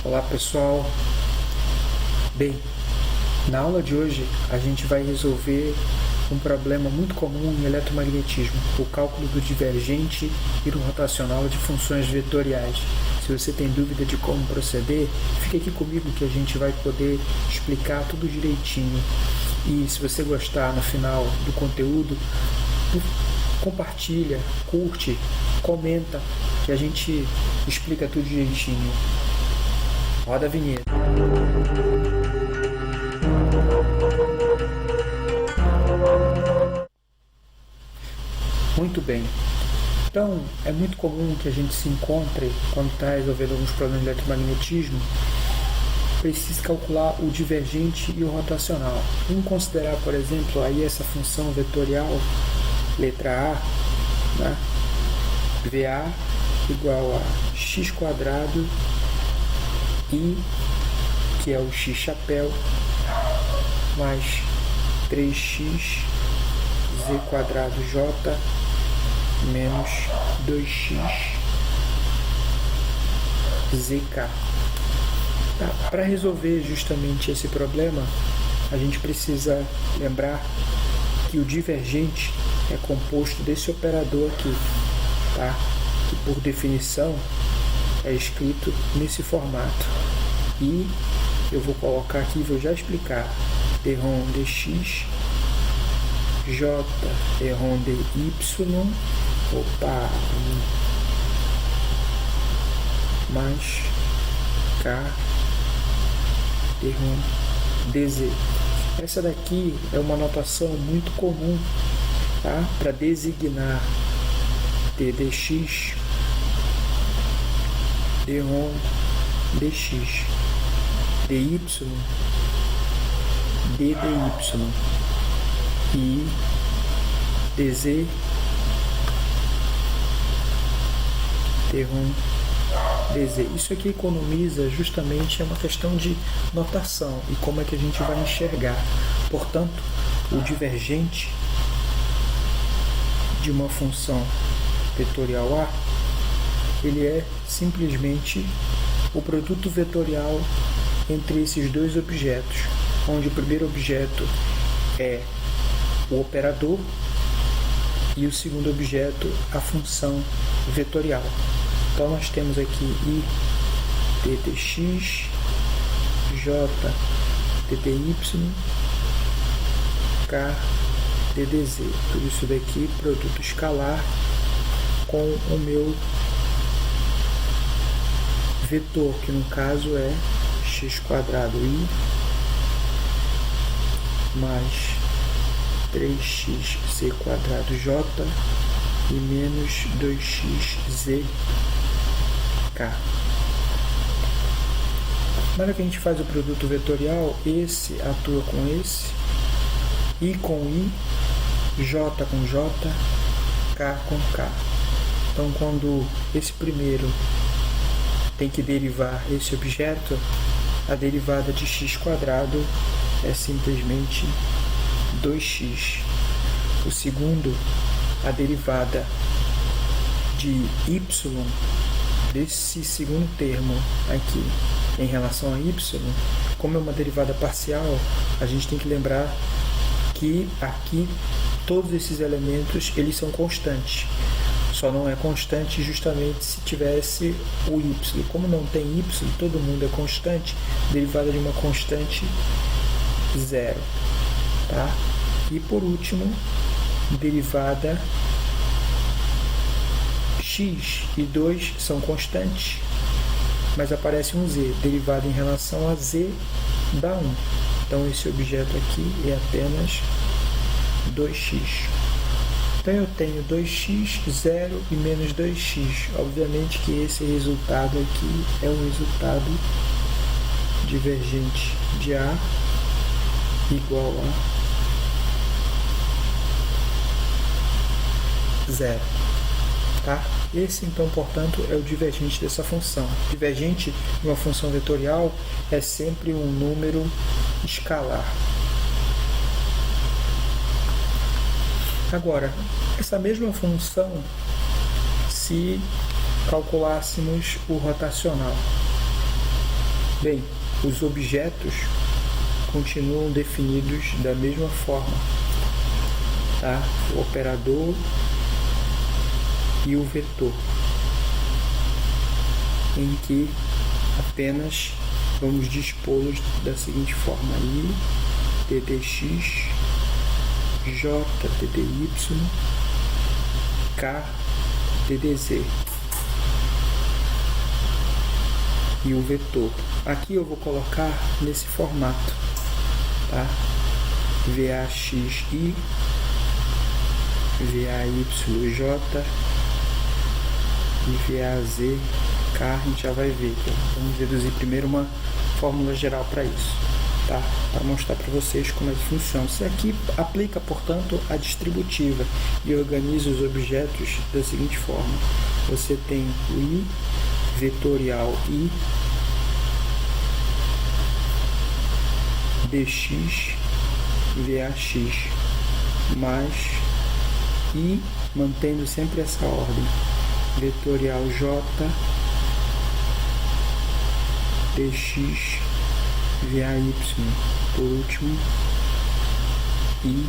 Olá pessoal, bem, na aula de hoje a gente vai resolver um problema muito comum em eletromagnetismo, o cálculo do divergente e do rotacional de funções vetoriais. Se você tem dúvida de como proceder, fique aqui comigo que a gente vai poder explicar tudo direitinho. E se você gostar no final do conteúdo, compartilha, curte, comenta, que a gente explica tudo direitinho. Roda a vinheta. Muito bem. Então, é muito comum que a gente se encontre, quando está resolvendo alguns problemas de eletromagnetismo, precisa calcular o divergente e o rotacional. Vamos considerar, por exemplo, aí essa função vetorial, letra A, né? VA igual a x quadrado I, que é o x chapéu, mais 3x z quadrado j menos 2x zk. Tá? Para resolver justamente esse problema, a gente precisa lembrar que o divergente é composto desse operador aqui, tá? Que por definição é escrito nesse formato. E eu vou colocar aqui, vou já explicar, derrom dx, j derrom dy, mais k derrom dz. Essa daqui é uma notação muito comum, tá? Para designar dx, derrom dx, dy, ddy e dz, derrom dz. Isso aqui economiza justamente, é uma questão de notação e como é que a gente vai enxergar. Portanto, o divergente de uma função vetorial A, ele é simplesmente o produto vetorial entre esses dois objetos, onde o primeiro objeto é o operador e o segundo objeto a função vetorial. Então nós temos aqui I dtx, j ddy, k ddz. Tudo isso daqui produto escalar com o meu vetor, que no caso é x quadrado I mais 3x z quadrado j e menos 2x z k. Na hora que a gente faz o produto vetorial, esse atua com esse, I com I, J com J, K com K. Então, quando esse primeiro tem que derivar esse objeto, a derivada de x quadrado é simplesmente 2x. O segundo, a derivada de y, desse segundo termo aqui, em relação a y, como é uma derivada parcial, a gente tem que lembrar que aqui todos esses elementos eles são constantes. Só não é constante justamente se tivesse o y. Como não tem y, todo mundo é constante, derivada de uma constante zero. Tá? E por último, derivada x e 2 são constantes, mas aparece um z, derivada em relação a z dá 1. Então esse objeto aqui é apenas 2x. Então eu tenho 2x, 0 e menos 2x. Obviamente que esse resultado aqui é o resultado divergente de A igual a 0. Tá? Esse, então, portanto, é o divergente dessa função. Divergente de uma função vetorial é sempre um número escalar. Agora, essa mesma função, se calculássemos o rotacional. Bem, os objetos continuam definidos da mesma forma, tá? O operador e o vetor, em que apenas vamos dispô-los da seguinte forma: I, ddx, j, ddy, k, ddz. E o vetor. Aqui eu vou colocar nesse formato, tá? VAXI, VAYJ e VAZK. A gente já vai ver. Vamos reduzir primeiro uma fórmula geral para isso, tá? Para mostrar para vocês como é que funciona. Isso aqui aplica, portanto, a distributiva e organiza os objetos da seguinte forma: você tem o I vetorial I dx VAX mais I, mantendo sempre essa ordem, vetorial J dx VAY, por último I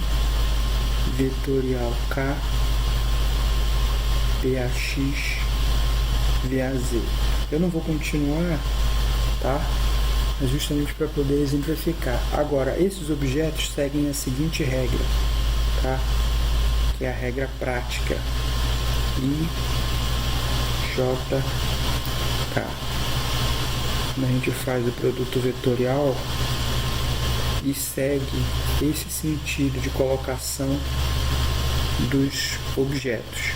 vetorial K PAX VAZ. Eu não vou continuar, tá? Mas justamente para poder exemplificar. Agora, esses objetos seguem a seguinte regra, tá? Que é a regra prática: I, J, K. Quando a gente faz o produto vetorial e segue esse sentido de colocação dos objetos,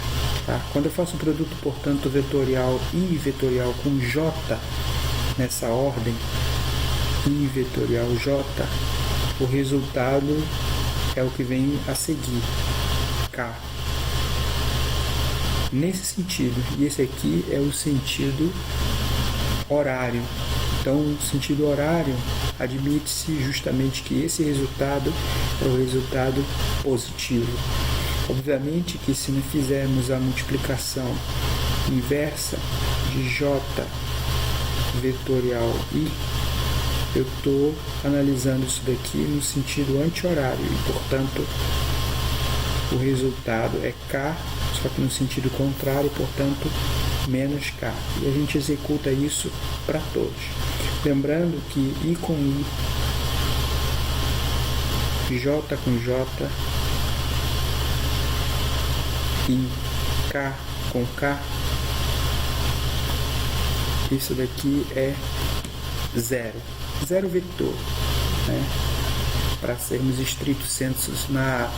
tá? Quando eu faço o produto, portanto, vetorial I vetorial com J nessa ordem, I vetorial J, o resultado é o que vem a seguir, K. Nesse sentido, e esse aqui é o sentido horário. Então, no sentido horário, admite-se justamente que esse resultado é o resultado positivo. Obviamente que se não fizermos a multiplicação inversa de J vetorial I, eu estou analisando isso daqui no sentido anti-horário e, portanto, o resultado é K, só que no sentido contrário, portanto, menos K. E a gente executa isso para todos. Lembrando que I com I, J com J e K com K, isso daqui é zero vetor, né? Para sermos estritos sensos na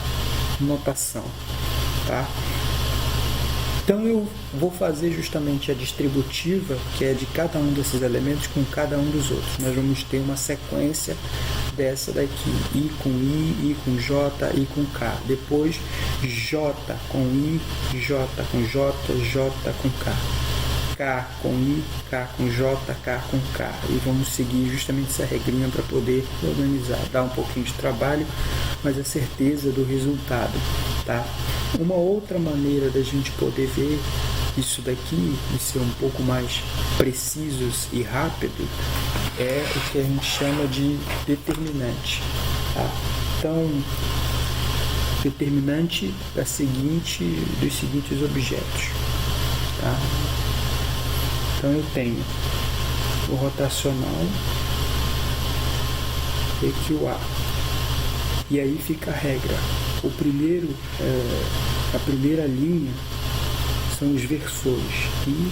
notação, tá? Então eu vou fazer justamente a distributiva, que é de cada um desses elementos com cada um dos outros. Nós vamos ter uma sequência dessa daqui: I com I com J, I com K. Depois J com I, J com J, J com K. K com I, K com J, K com K. E vamos seguir justamente essa regrinha para poder organizar. Dá um pouquinho de trabalho, mas a certeza do resultado, tá? Uma outra maneira da gente poder ver isso daqui e ser um pouco mais precisos e rápido é o que a gente chama de determinante, tá? Então, determinante dos seguintes objetos, tá? Então eu tenho o rotacional EQA. E aí fica a regra. A primeira linha são os versores I,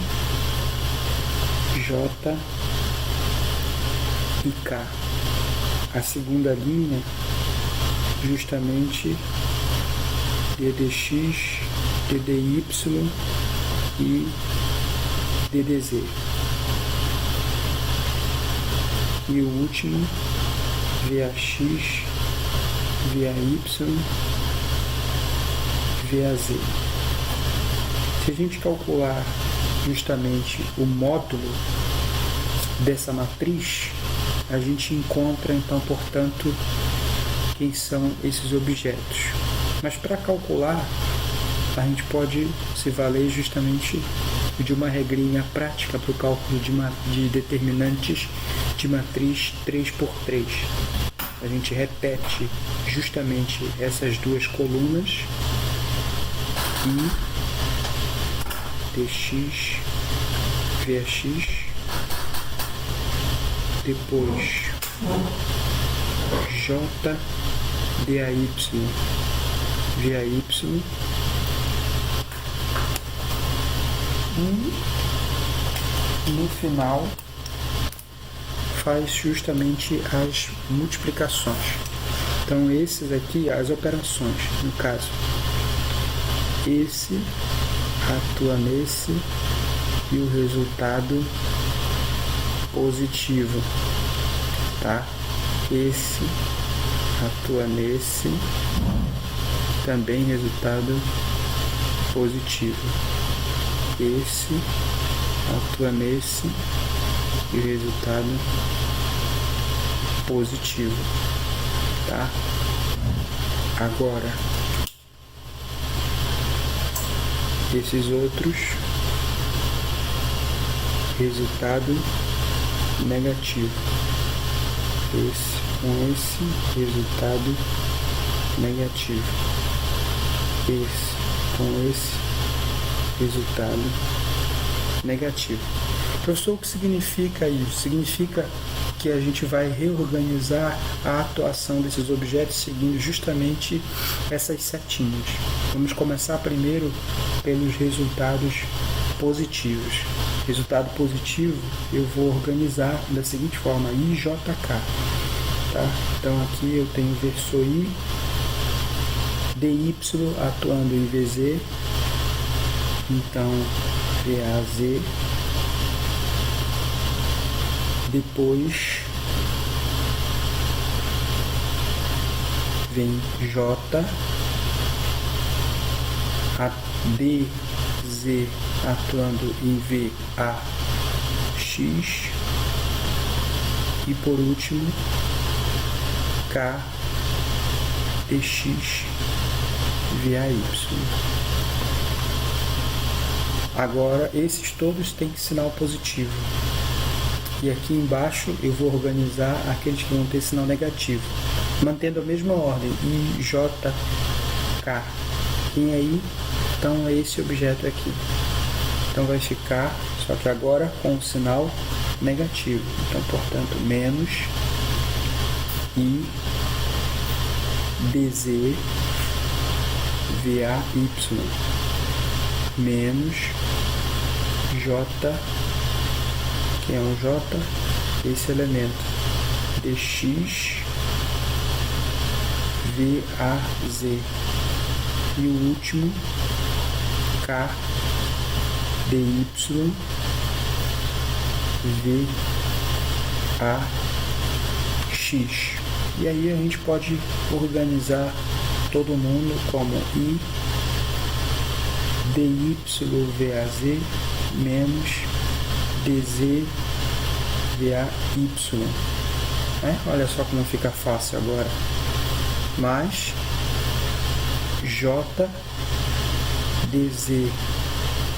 J e K. A segunda linha, justamente ddx, ddy e ddz. E o último, VAX, VAY, VAZ. Se a gente calcular justamente o módulo dessa matriz, a gente encontra então, portanto, quem são esses objetos. Mas para calcular, a gente pode se valer justamente de uma regrinha prática para o cálculo de determinantes de matriz 3×3. A gente repete justamente essas duas colunas I, dx, VAx, depois J, DAY, VAY, e no final faz justamente as multiplicações. Então esses aqui, as operações, no caso, esse atua nesse e o resultado positivo, tá? Esse atua nesse, também resultado positivo. Esse atua nesse e resultado positivo, tá? Agora, esses outros, resultado negativo. Esse com esse, resultado negativo. Esse com esse, resultado negativo. Professor, o que significa isso? Significa que a gente vai reorganizar a atuação desses objetos seguindo justamente essas setinhas. Vamos começar primeiro pelos resultados positivos. Resultado positivo eu vou organizar da seguinte forma: IJK. Tá? Então aqui eu tenho verso I, DY atuando em VZ, então VAZ, depois vem J, DZ atuando em VAX e por último K, DX, VAY. Agora esses todos têm sinal positivo. E aqui embaixo eu vou organizar aqueles que vão ter sinal negativo, mantendo a mesma ordem, I, J, K. Quem é I? Então é esse objeto aqui. Então vai ficar, só que agora com o sinal negativo. Então, portanto, menos I, DZ, VAY, menos J, que é um J, esse elemento, DX, VAZ, e o último, K, DY, VAX. E aí a gente pode organizar todo mundo como I, DY, VAZ, menos DZ, VAY. Olha só como fica fácil agora. Mais J, DZ,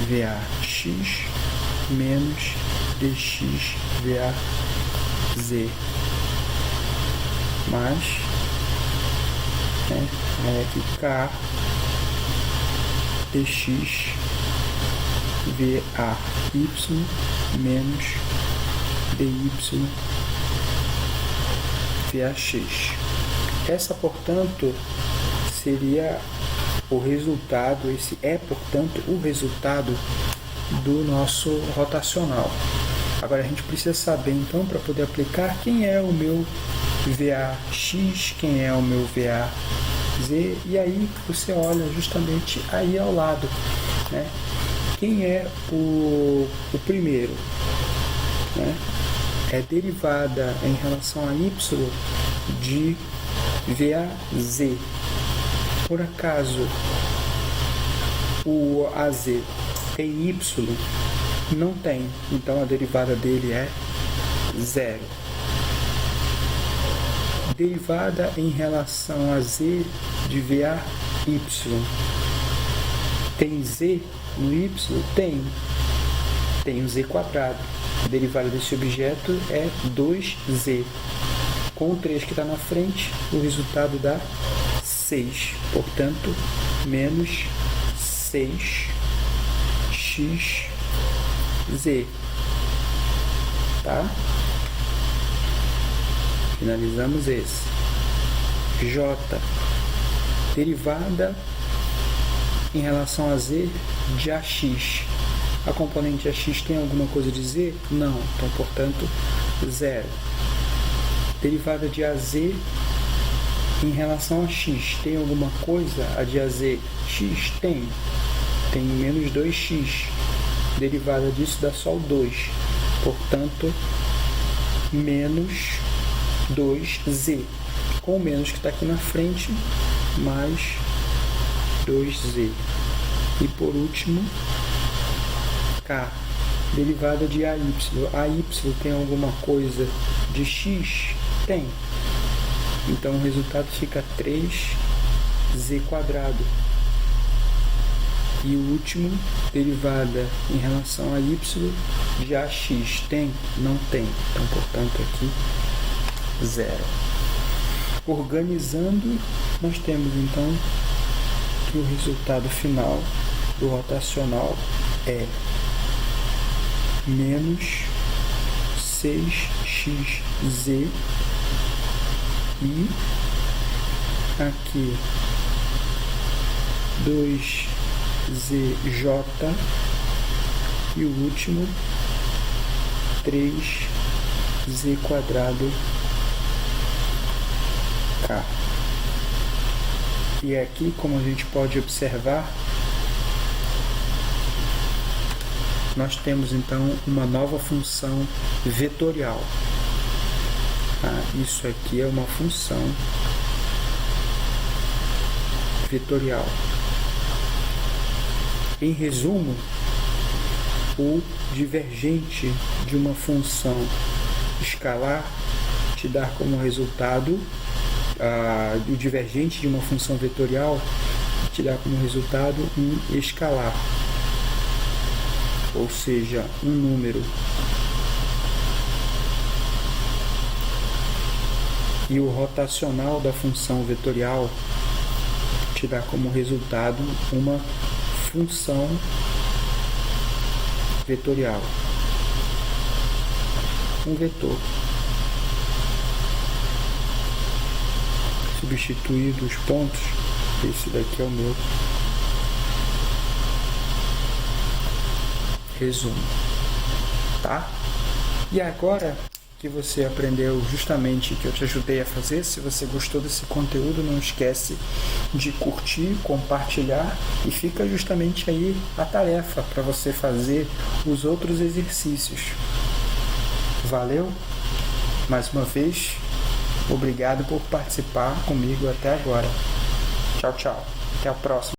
VAX, menos DX, VAZ. Mais aí aqui K, DX, VAY, menos DY, VAX. Essa, portanto, seria o resultado, esse é, portanto, o resultado do nosso rotacional. Agora a gente precisa saber, então, para poder aplicar, quem é o meu VAX, quem é o meu VAZ, e aí você olha justamente aí ao lado, né? Quem é o primeiro? Né? É derivada em relação a y de VAZ. Por acaso o AZ tem y? Não tem, então a derivada dele é zero. Derivada em relação a z de VAY. Tem z no y? Tem. tenho z quadrado. A derivada desse objeto é 2z. Com o 3 que está na frente, o resultado dá 6. Portanto, menos 6xz. Tá? Finalizamos esse. J. Derivada em relação a z de ax. A componente ax tem alguma coisa de z? Não. Então, portanto, 0. Derivada de az em relação a x. Tem alguma coisa a de az? X? Tem. Tem menos 2x. Derivada disso dá só o 2. Portanto, menos 2z. Com o menos que está aqui na frente, mais 2z. E por último, k. Derivada de AY. AY tem alguma coisa de x? Tem. Então o resultado fica 3z quadrado. E o último, derivada em relação a y de ax. Tem? Não tem. Então, portanto, aqui 0. Organizando, nós temos então que o resultado final do rotacional é menos 6xz e aqui 2zj e o último 3z quadrado k. E aqui, como a gente pode observar, nós temos então uma nova função vetorial. Isso aqui é uma função vetorial. Em resumo, o divergente de uma função escalar te dá como resultado, o divergente de uma função vetorial te dá como resultado um escalar, ou seja, um número. E o rotacional da função vetorial te dá como resultado uma função vetorial, um vetor. Substituir dos pontos, esse daqui é o meu resumo, tá? E agora que você aprendeu justamente que eu te ajudei a fazer, se você gostou desse conteúdo, não esquece de curtir, compartilhar e fica justamente aí a tarefa para você fazer os outros exercícios. Valeu? Mais uma vez, obrigado por participar comigo até agora. Tchau, tchau. Até a próxima.